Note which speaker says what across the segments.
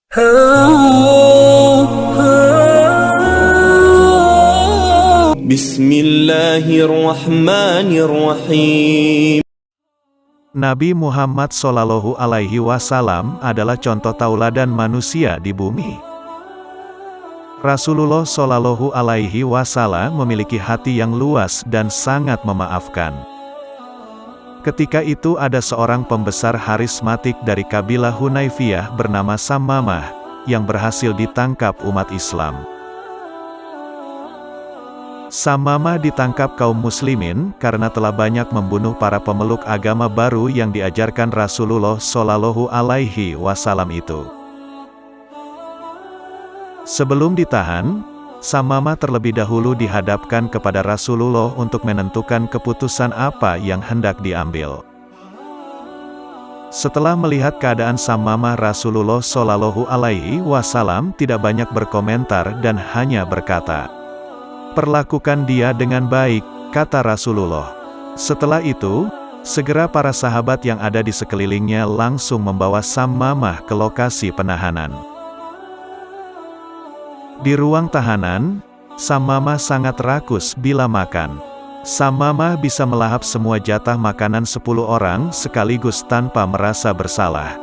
Speaker 1: Bismillahirrahmanirrahim.
Speaker 2: Nabi Muhammad SAW adalah contoh tauladan manusia di bumi. Rasulullah SAW memiliki hati yang luas dan sangat memaafkan. Ketika itu ada seorang pembesar harismatik dari kabilah Hunaifiyah bernama Sammamah, yang berhasil ditangkap umat Islam. Sammamah ditangkap kaum muslimin karena telah banyak membunuh para pemeluk agama baru yang diajarkan Rasulullah SAW itu. Sebelum ditahan, Sammamah terlebih dahulu dihadapkan kepada Rasulullah untuk menentukan keputusan apa yang hendak diambil. Setelah melihat keadaan Sammamah, Rasulullah SAW tidak banyak berkomentar dan hanya berkata, "Perlakukan dia dengan baik," kata Rasulullah. Setelah itu, segera para sahabat yang ada di sekelilingnya langsung membawa Sammamah ke lokasi penahanan. Di ruang tahanan, Sammamah sangat rakus bila makan. Sammamah bisa melahap semua jatah makanan 10 orang sekaligus tanpa merasa bersalah.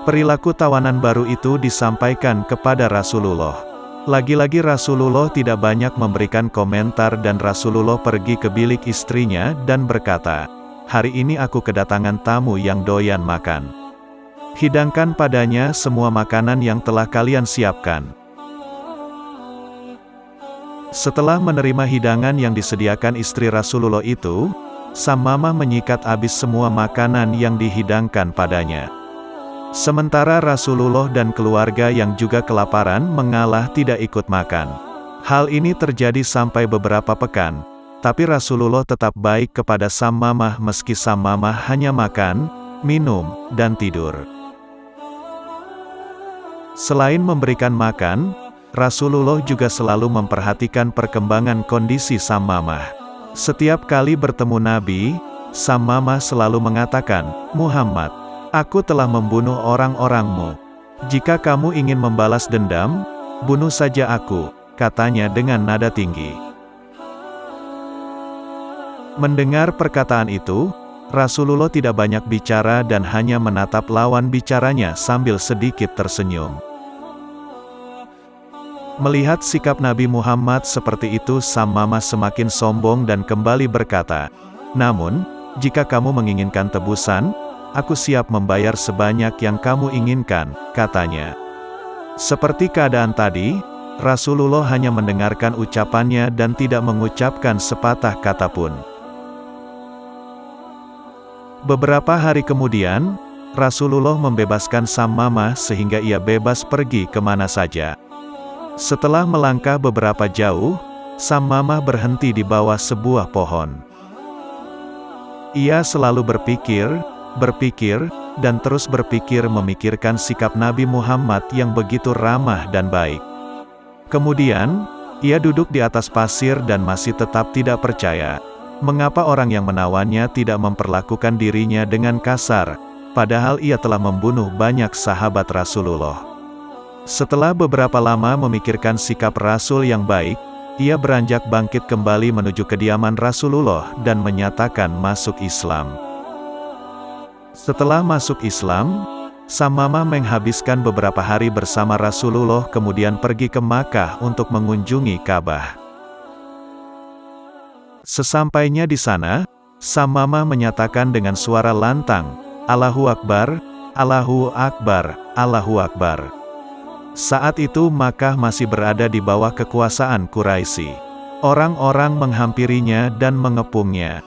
Speaker 2: Perilaku tawanan baru itu disampaikan kepada Rasulullah. Lagi-lagi Rasulullah tidak banyak memberikan komentar dan Rasulullah pergi ke bilik istrinya dan berkata, "Hari ini aku kedatangan tamu yang doyan makan. Hidangkan padanya semua makanan yang telah kalian siapkan." Setelah menerima hidangan yang disediakan istri Rasulullah itu, Sammamah menyikat habis semua makanan yang dihidangkan padanya. Sementara Rasulullah dan keluarga yang juga kelaparan mengalah tidak ikut makan. Hal ini terjadi sampai beberapa pekan, tapi Rasulullah tetap baik kepada Sammamah meski Sammamah hanya makan, minum, dan tidur. Selain memberikan makan, Rasulullah juga selalu memperhatikan perkembangan kondisi Sammamah. Setiap kali bertemu Nabi, Sammamah selalu mengatakan, "Muhammad, aku telah membunuh orang-orangmu. Jika kamu ingin membalas dendam, bunuh saja aku," katanya dengan nada tinggi. Mendengar perkataan itu, Rasulullah tidak banyak bicara dan hanya menatap lawan bicaranya sambil sedikit tersenyum. Melihat sikap Nabi Muhammad seperti itu, Sammamah semakin sombong dan kembali berkata, "Namun, jika kamu menginginkan tebusan, aku siap membayar sebanyak yang kamu inginkan," katanya. Seperti keadaan tadi, Rasulullah hanya mendengarkan ucapannya dan tidak mengucapkan sepatah kata pun. Beberapa hari kemudian, Rasulullah membebaskan Sammamah sehingga ia bebas pergi kemana saja. Setelah melangkah beberapa jauh, Sammamah berhenti di bawah sebuah pohon. Ia selalu berpikir, dan terus berpikir memikirkan sikap Nabi Muhammad yang begitu ramah dan baik. Kemudian, ia duduk di atas pasir dan masih tetap tidak percaya. Mengapa orang yang menawannya tidak memperlakukan dirinya dengan kasar, padahal ia telah membunuh banyak sahabat Rasulullah. Setelah beberapa lama memikirkan sikap Rasul yang baik, ia beranjak bangkit kembali menuju kediaman Rasulullah dan menyatakan masuk Islam. Setelah masuk Islam, Sammamah menghabiskan beberapa hari bersama Rasulullah kemudian pergi ke Makkah untuk mengunjungi Ka'bah. Sesampainya di sana, Sammamah menyatakan dengan suara lantang, "Allahu Akbar, Allahu Akbar, Allahu Akbar." Saat itu Makkah masih berada di bawah kekuasaan Quraisy. Orang-orang menghampirinya dan mengepungnya.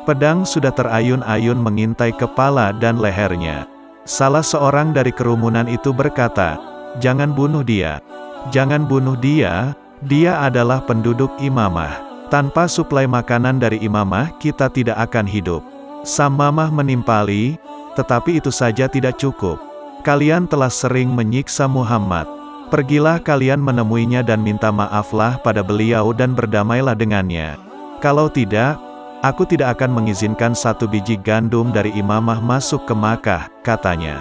Speaker 2: Pedang sudah terayun-ayun mengintai kepala dan lehernya. Salah seorang dari kerumunan itu berkata, "Jangan bunuh dia. Jangan bunuh dia, dia adalah penduduk Imamah. Tanpa suplai makanan dari Imamah, kita tidak akan hidup." Sammamah menimpali, "Tetapi itu saja tidak cukup. Kalian telah sering menyiksa Muhammad. Pergilah kalian menemuinya dan minta maaflah pada beliau dan berdamailah dengannya. Kalau tidak, Aku tidak akan mengizinkan satu biji gandum dari imamah masuk ke Makkah, katanya.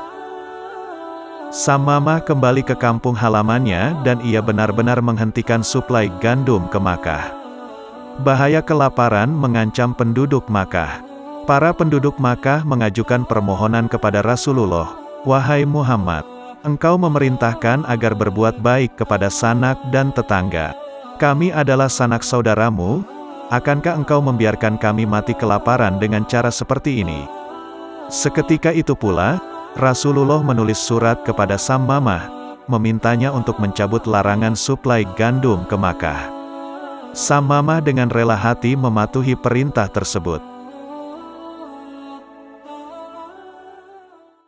Speaker 2: Sammamah kembali ke kampung halamannya dan ia benar-benar menghentikan suplai gandum ke Makkah. Bahaya kelaparan mengancam penduduk Makkah. Para penduduk Makkah mengajukan permohonan kepada Rasulullah, "Wahai Muhammad, engkau memerintahkan agar berbuat baik kepada sanak dan tetangga. Kami adalah sanak saudaramu, akankah engkau membiarkan kami mati kelaparan dengan cara seperti ini?" Seketika itu pula, Rasulullah menulis surat kepada Sammamah, memintanya untuk mencabut larangan suplai gandum ke Makkah. Sammamah dengan rela hati mematuhi perintah tersebut.